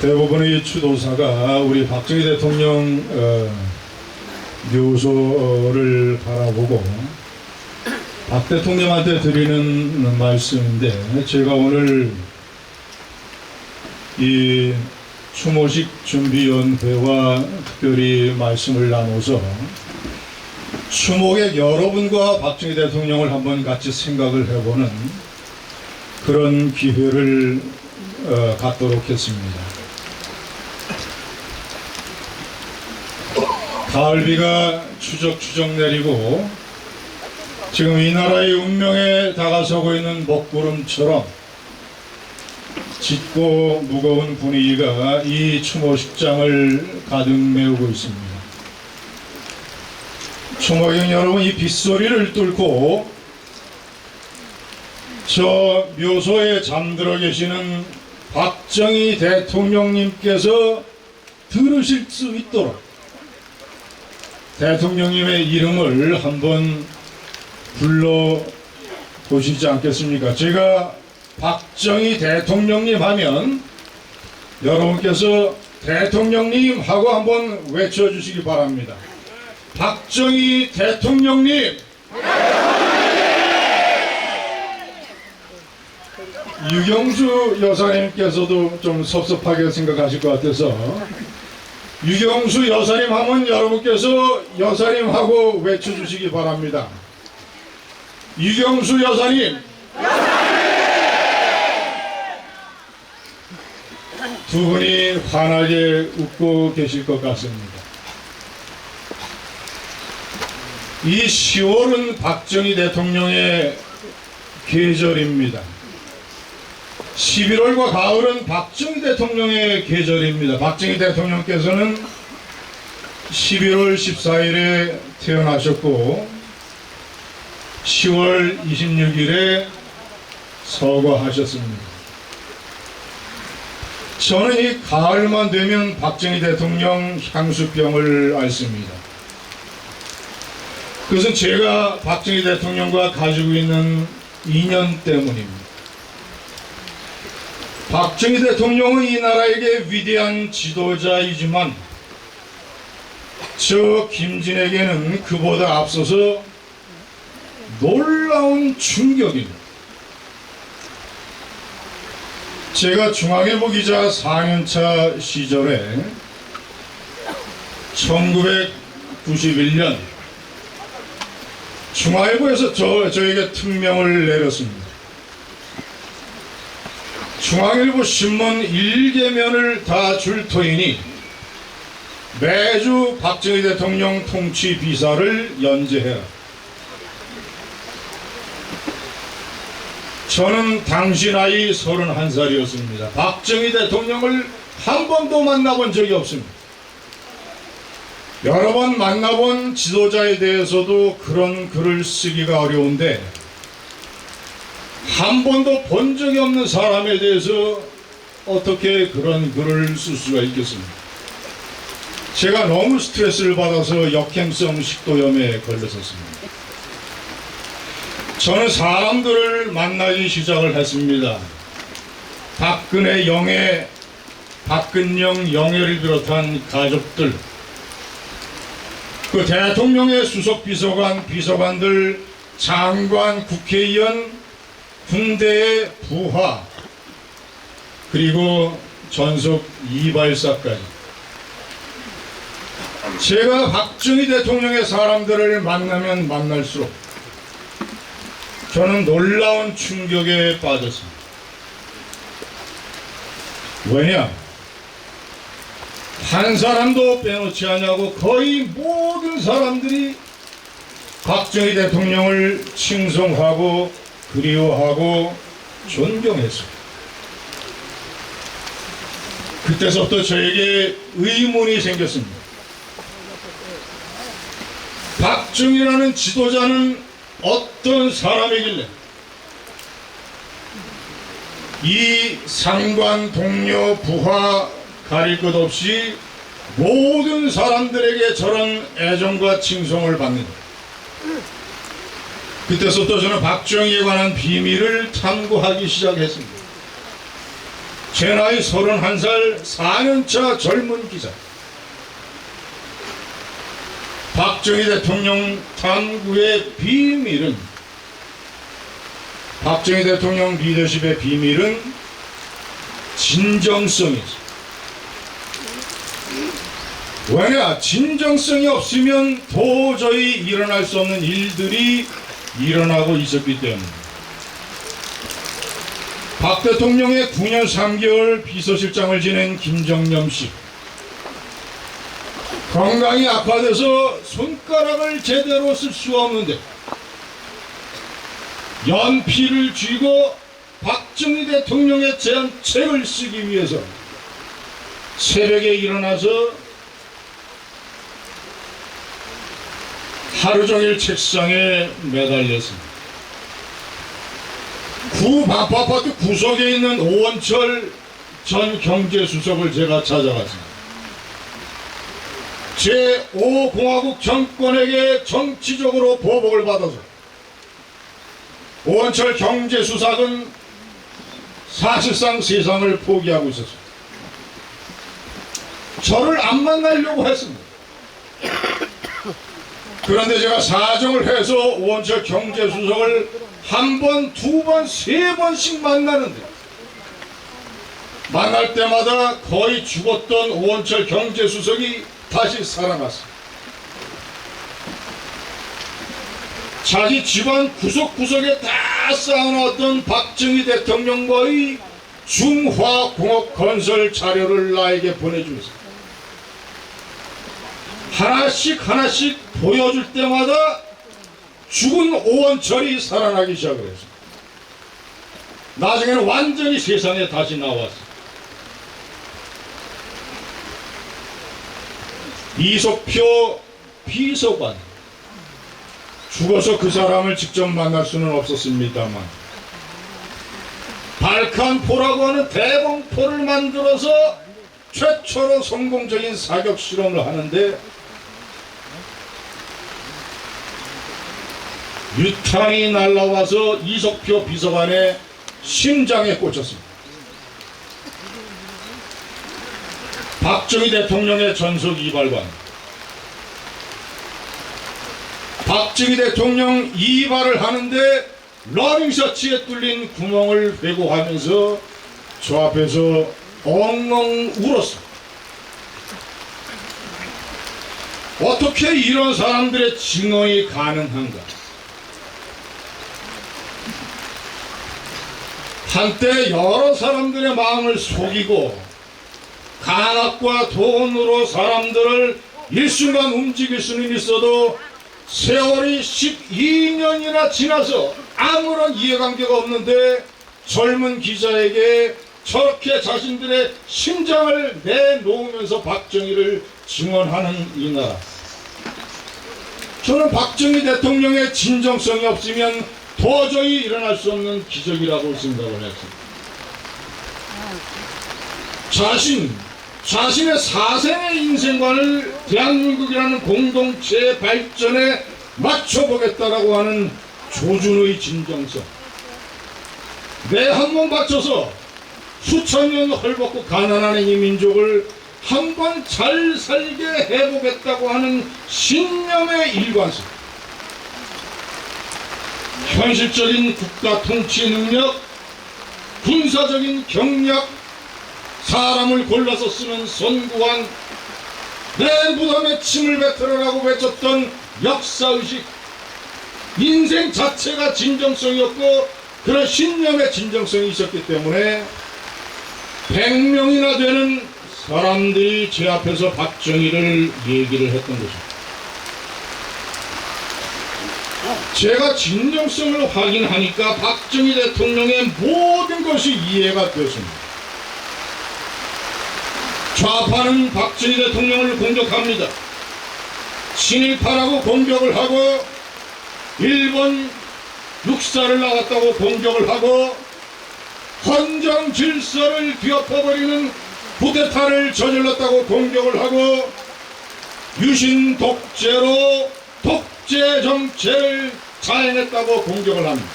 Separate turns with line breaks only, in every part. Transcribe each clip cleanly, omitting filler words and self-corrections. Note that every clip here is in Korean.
대부분의 추도사가 우리 박정희 대통령 묘소를 바라보고 박 대통령한테 드리는 말씀인데, 제가 오늘 이 추모식 준비위원회와 특별히 말씀을 나눠서 추모객 여러분과 박정희 대통령을 한번 같이 생각을 해보는 그런 기회를 갖도록 했습니다. 가을비가 추적추적 내리고 지금 이 나라의 운명에 다가서고 있는 먹구름처럼 짙고 무거운 분위기가 이 추모식장을 가득 메우고 있습니다. 추모객 여러분, 이 빗소리를 뚫고 저 묘소에 잠들어 계시는 박정희 대통령님께서 들으실 수 있도록 대통령님의 이름을 한번 불러보시지 않겠습니까? 제가 박정희 대통령님 하면 여러분께서 대통령님 하고 한번 외쳐주시기 바랍니다. 박정희 대통령님! 유경수 여사님께서도 좀 섭섭하게 생각하실 것 같아서 유경수 여사님 하면 여러분께서 여사님하고 외쳐주시기 바랍니다. 유경수 여사님! 두 분이 환하게 웃고 계실 것 같습니다. 이 10월은 박정희 대통령의 계절입니다. 11월과 가을은 박정희 대통령의 계절입니다. 박정희 대통령께서는 11월 14일에 태어나셨고 10월 26일에 서거하셨습니다. 저는 이 가을만 되면 박정희 대통령 향수병을 앓습니다. 그것은 제가 박정희 대통령과 가지고 있는 인연 때문입니다. 박정희 대통령은 이 나라에게 위대한 지도자이지만 저 김진에게는 그보다 앞서서 놀라운 충격입니다. 제가 중앙일보 기자 4년차 시절에 1991년 중앙일보에서 저에게 특명을 내렸습니다. 중앙일보 신문 1개면을 다 줄 터이니 매주 박정희 대통령 통치 비사를 연재해라. 저는 당시 나이 31살이었습니다. 박정희 대통령을 한 번도 만나본 적이 없습니다. 여러 번 만나본 지도자에 대해서도 그런 글을 쓰기가 어려운데 한 번도 본 적이 없는 사람에 대해서 어떻게 그런 글을 쓸 수가 있겠습니까? 제가 너무 스트레스를 받아서 역행성 식도염에 걸렸었습니다. 저는 사람들을 만나기 시작을 했습니다. 박근혜 영애, 박근영 영애를 비롯한 가족들, 그 대통령의 수석 비서관, 비서관들, 장관, 국회의원, 군대의 부하, 그리고 전속 이발사까지. 제가 박정희 대통령의 사람들을 만나면 만날수록 저는 놀라운 충격에 빠졌습니다. 왜냐? 한 사람도 빼놓지 않냐고 거의 모든 사람들이 박정희 대통령을 칭송하고 그리워하고 존경했습니다. 그때서부터 저에게 의문이 생겼습니다. 박정희라는 지도자는 어떤 사람이길래 이 상관, 동료, 부하 가릴 것 없이 모든 사람들에게 저런 애정과 칭송을 받는다. 그때서부터 저는 박정희에 관한 비밀을 탐구하기 시작했습니다. 제 나이 31살 4년차 젊은 기자. 박정희 대통령 탄구의 비밀은, 박정희 대통령 리더십의 비밀은 진정성이죠. 왜냐? 진정성이 없으면 도저히 일어날 수 없는 일들이 일어나고 있었기 때문입니다. 박 대통령의 9년 3개월 비서실장을 지낸 김정념 씨, 건강이 악화돼서 손가락을 제대로 쓸 수 없는데 연필을 쥐고 박정희 대통령의 제안책을 쓰기 위해서 새벽에 일어나서 하루 종일 책상에 매달렸습니다. 구 반포아파트 구석에 있는 오원철 전 경제수석을 제가 찾아갔습니다. 제5공화국 정권에게 정치적으로 보복을 받아서 오원철 경제수석은 사실상 세상을 포기하고 있었습니다. 저를 안 만나려고 했습니다. 그런데 제가 사정을 해서 오원철 경제수석을 한 번, 두 번, 세 번씩 만나는데 만날 때마다 거의 죽었던 오원철 경제수석이 다시 살아났습니다. 자기 집안 구석구석에 다 쌓아놨던 박정희 대통령과의 중화공업 건설 자료를 나에게 보내주면서 하나씩 보여줄 때마다 죽은 오원철이 살아나기 시작을 했습니다. 나중에는 완전히 세상에 다시 나왔습니다. 이석표 비서관, 죽어서 그 사람을 직접 만날 수는 없었습니다만 발칸포라고 하는 대공포를 만들어서 최초로 성공적인 사격 실험을 하는데 유탄이 날라와서 이석표 비서관의 심장에 꽂혔습니다. 박정희 대통령의 전속 이발관, 박정희 대통령 이발을 하는데 러닝셔츠에 뚫린 구멍을 회고하면서 저 앞에서 엉엉 울었습니다. 어떻게 이런 사람들의 증언이 가능한가? 한때 여러 사람들의 마음을 속이고 강압과 돈으로 사람들을 일순간 움직일 수는 있어도 세월이 12년이나 지나서 아무런 이해관계가 없는데 젊은 기자에게 저렇게 자신들의 심장을 내놓으면서 박정희를 증언하는 이 나라. 저는 박정희 대통령의 진정성이 없으면 도저히 일어날 수 없는 기적이라고 생각을 했습니다. 자신의 사생의 인생관을 대한민국이라는 공동체의 발전에 맞춰보겠다라고 하는 조준의 진정성. 내 한 몸 바쳐서 수천 년 헐벗고 가난한 이 민족을 한번 잘 살게 해보겠다고 하는 신념의 일관성. 현실적인 국가 통치 능력, 군사적인 경력, 사람을 골라서 쓰는 선구안, 내 무덤에 침을 뱉으라고 외쳤던 역사의식, 인생 자체가 진정성이었고 그런 신념의 진정성이 있었기 때문에 100명이나 되는 사람들이 제 앞에서 박정희를 얘기를 했던 것입니다. 제가 진정성을 확인하니까 박정희 대통령의 모든 것이 이해가 되었습니다. 좌파는 박정희 대통령을 공격합니다. 친일파라고 공격을 하고 일본 육사를 나갔다고 공격을 하고 헌정 질서를 뒤엎어버리는 쿠데타를 저질렀다고 공격을 하고 유신 독재로 독재 정체를 자행했다고 공격을 합니다.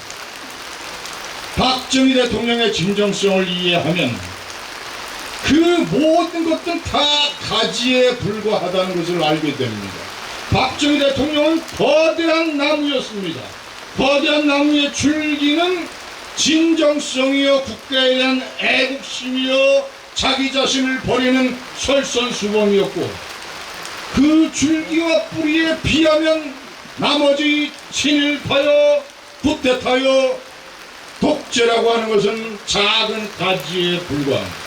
박정희 대통령의 진정성을 이해하면 그 모든 것들은 다 가지에 불과하다는 것을 알게 됩니다. 박정희 대통령은 거대한 나무였습니다. 거대한 나무의 줄기는 진정성이요, 국가에 대한 애국심이요, 자기 자신을 버리는 솔선수범이었고, 그 줄기와 뿌리에 비하면 나머지 친일파요, 쿠데타요, 독재라고 하는 것은 작은 가지에 불과합니다.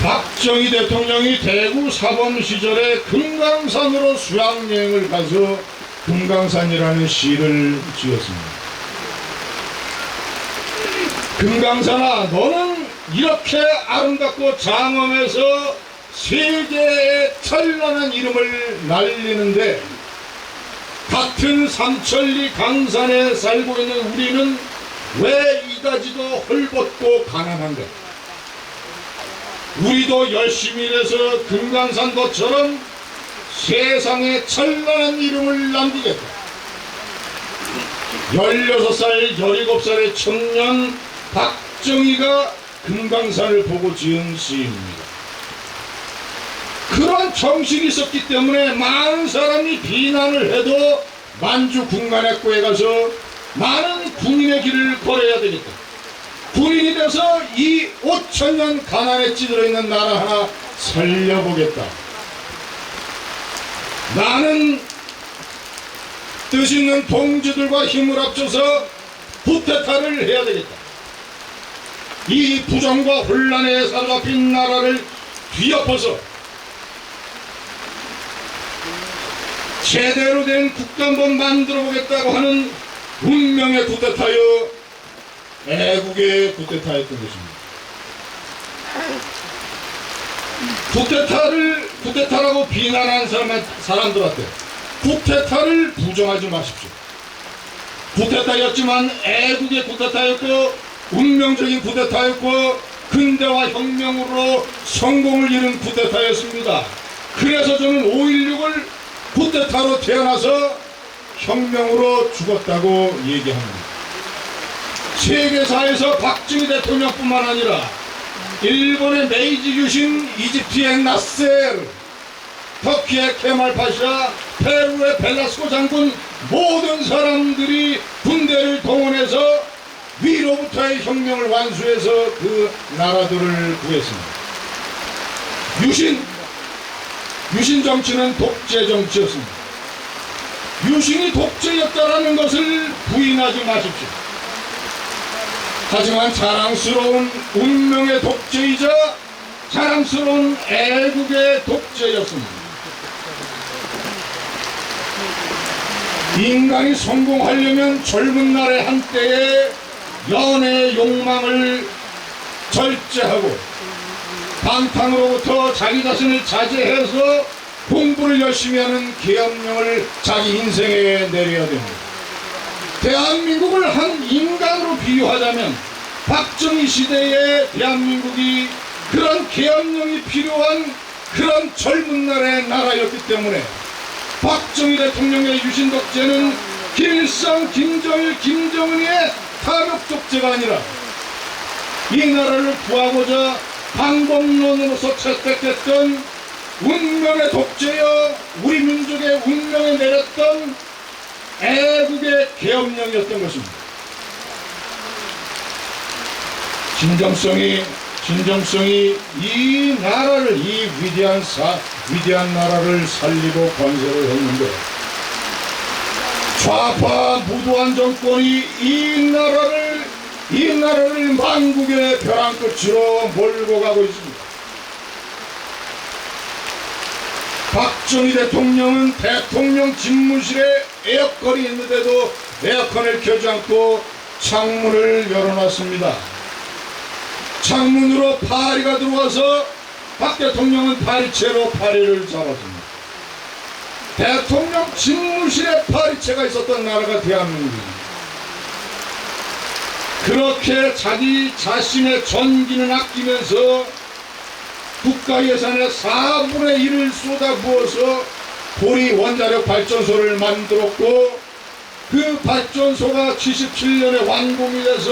박정희 대통령이 대구 사범 시절에 금강산으로 수학여행을 가서 금강산이라는 시를 지었습니다. 금강산아, 너는 이렇게 아름답고 장엄해서 세계의 찬란한 이름을 날리는데 같은 삼천리 강산에 살고 있는 우리는 왜 이다지도 헐벗고 가난한가? 우리도 열심히 일해서 금강산도처럼 세상에 찬란한 이름을 남기겠다. 16살, 17살의 청년 박정희가 금강산을 보고 지은 시입니다. 그런 정신이 있었기 때문에 많은 사람이 비난을 해도 만주 군관학교에 가서 많은 군인의 길을 걸어야 되겠다. 군인이 돼서 이 5천년 가난에 찌들어 있는 나라 하나 살려보겠다. 나는 뜻 있는 동지들과 힘을 합쳐서 쿠데타를 해야 되겠다. 이 부정과 혼란에 사로잡힌 나라를 뒤엎어서 제대로 된 국가 한번 만들어 보겠다고 하는 운명의 쿠데타요, 애국의 쿠데타였던 것입니다. 쿠데타라고 비난한 사람들한테 쿠데타를 부정하지 마십시오. 쿠데타였지만 애국의 쿠데타였고 운명적인 쿠데타였고 근대화 혁명으로 성공을 이룬 쿠데타였습니다. 그래서 저는 5.16을 쿠데타로 태어나서 혁명으로 죽었다고 얘기합니다. 세계사에서 박정희 대통령뿐만 아니라 일본의 메이지 유신, 이집트의 나세르, 터키의 케말 파샤, 페루의 벨라스코 장군, 모든 사람들이 군대를 동원해서 위로부터의 혁명을 완수해서 그 나라들을 구했습니다. 유신 정치는 독재 정치였습니다. 유신이 독재였다라는 것을 부인하지 마십시오. 하지만 자랑스러운 운명의 독재이자 자랑스러운 애국의 독재였습니다. 인간이 성공하려면 젊은 날의 한때의 연애의 욕망을 절제하고 방탕으로부터 자기 자신을 자제해서 공부를 열심히 하는 계엄령을 자기 인생에 내려야 됩니다. 대한민국을 한 인간으로 비유하자면 박정희 시대의 대한민국이 그런 계엄령이 필요한 그런 젊은 날의 나라였기 때문에 박정희 대통령의 유신 독재는 김일성, 김정일, 김정은의 타격 독재가 아니라 이 나라를 구하고자 방법론으로서 채택했던 운명의 독재여 우리 민족의 운명에 내렸던 애국의 계엄령이었던 것입니다. 진정성이 이 나라를, 이 위대한 나라를 살리고 건설을 했는데 좌파 무도한 정권이 이 나라를 만국의 벼랑 끝으로 몰고 가고 있습니다. 박정희 대통령은 대통령 집무실에 에어컨이 있는데도 에어컨을 켜지 않고 창문을 열어놨습니다. 창문으로 파리가 들어와서 박 대통령은 파리채로 파리를 잡았습니다. 대통령 집무실에 파리채가 있었던 나라가 대한민국입니다. 그렇게 자기 자신의 전기는 아끼면서 국가 예산의 4분의 1을 쏟아부어서 보리 원자력 발전소를 만들었고 그 발전소가 77년에 완공이 돼서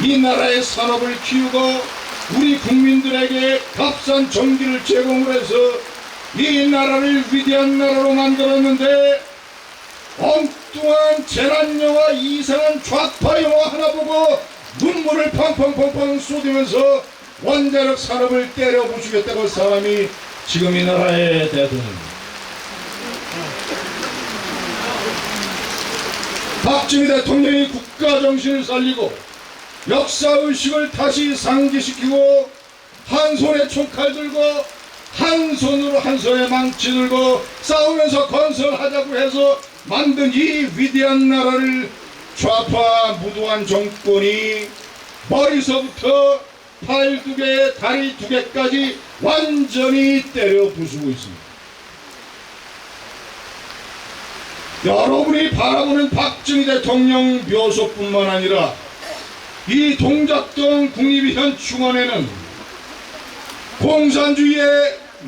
이 나라의 산업을 키우고 우리 국민들에게 값싼 전기를 제공을 해서 이 나라를 위대한 나라로 만들었는데 엉뚱한 재난영화, 이상한 좌파 영화 하나 보고 눈물을 펑펑펑펑 쏟으면서 원자력 산업을 때려 부수겠다고 할 사람이 지금 이 나라의 대통령입니다. 박정희 대통령이 국가정신을 살리고 역사의식을 다시 상기시키고 한 손에 총칼 들고 한 손에 망치 들고 싸우면서 건설하자고 해서 만든 이 위대한 나라를 좌파 무도한 정권이 머리서부터 팔 2개, 다리 2개까지 완전히 때려 부수고 있습니다. 여러분이 바라보는 박정희 대통령 묘소뿐만 아니라 이 동작동 국립현충원에는 공산주의에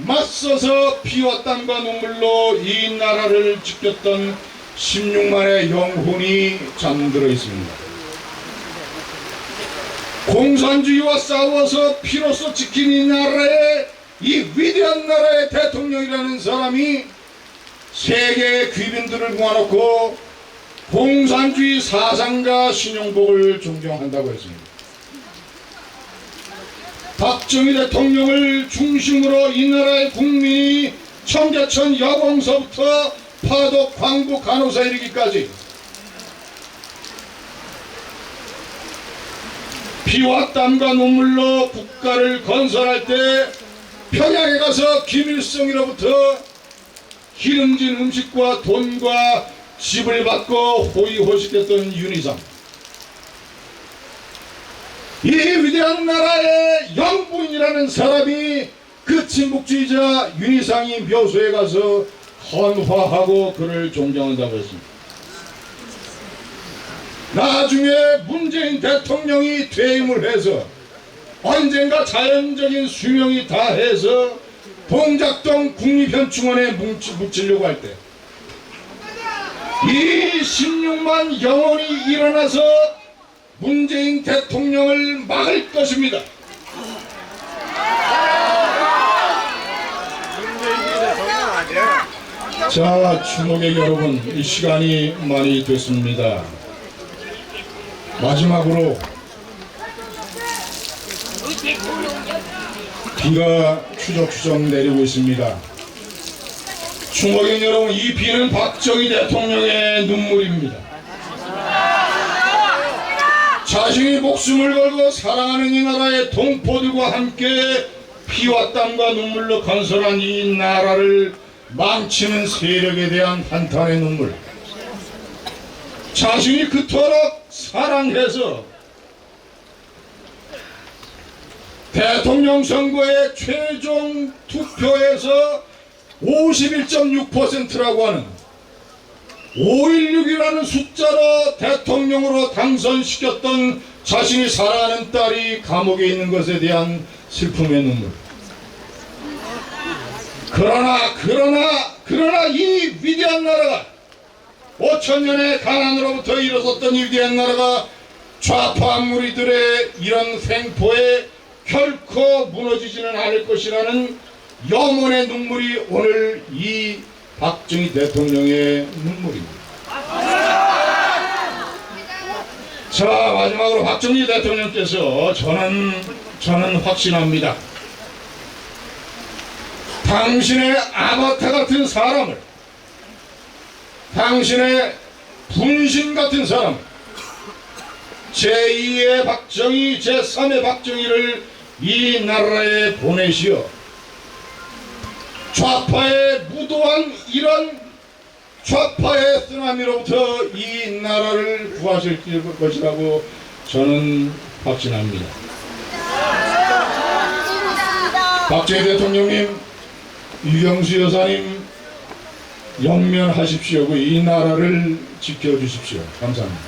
맞서서 피와 땀과 눈물로 이 나라를 지켰던 16만의 영혼이 잠들어 있습니다. 공산주의와 싸워서 피로써 지킨 이 나라의, 이 위대한 나라의 대통령이라는 사람이 세계의 귀빈들을 모아놓고 공산주의 사상가 신용복을 존경한다고 했습니다. 박정희 대통령을 중심으로 이 나라의 국민이 청계천 여공서부터 파독, 광부, 간호사 이르기까지 피와 땀과 눈물로 국가를 건설할 때 평양에 가서 김일성으로부터 기름진 음식과 돈과 집을 받고 호의호식했던 윤희상, 이 위대한 나라의 영부인이라는 사람이 그 친북주의자 윤희상이 묘소에 가서 헌화하고 그를 존경한다고 했습니다. 나중에 문재인 대통령이 퇴임을 해서 언젠가 자연적인 수명이 다해서 동작동 국립현충원에 묻히려고 할 때 이 16만 영혼이 일어나서 문재인 대통령을 막을 것입니다. 자, 추모객 여러분, 이 시간이 많이 됐습니다. 마지막으로 비가 추적추적 내리고 있습니다. 추모객 여러분, 이 비는 박정희 대통령의 눈물입니다. 자신이 목숨을 걸고 사랑하는 이 나라의 동포들과 함께 피와 땀과 눈물로 건설한 이 나라를 망치는 세력에 대한 한탄의 눈물, 자신이 그토록 사랑해서 대통령 선거의 최종 투표에서 51.6%라고 하는 516이라는 숫자로 대통령으로 당선시켰던 자신이 사랑하는 딸이 감옥에 있는 것에 대한 슬픔의 눈물. 그러나 이 위대한 나라가 5천년의 가난으로부터 일어섰던 이 위대한 나라가 좌파 무리들의 이런 횡포에 결코 무너지지는 않을 것이라는 염원의 눈물이 오늘 이 박정희 대통령의 눈물입니다. 자, 마지막으로 박정희 대통령께서 저는 확신합니다. 당신의 아바타 같은 사람을, 당신의 분신 같은 사람, 제2의 박정희, 제3의 박정희를 이 나라에 보내시어 좌파의 무도한 이런 좌파의 쓰나미로부터 이 나라를 구하실 것이라고 저는 확신합니다. 박정희 대통령님, 유경수 여사님, 영면하십시오. 이 나라를 지켜주십시오. 감사합니다.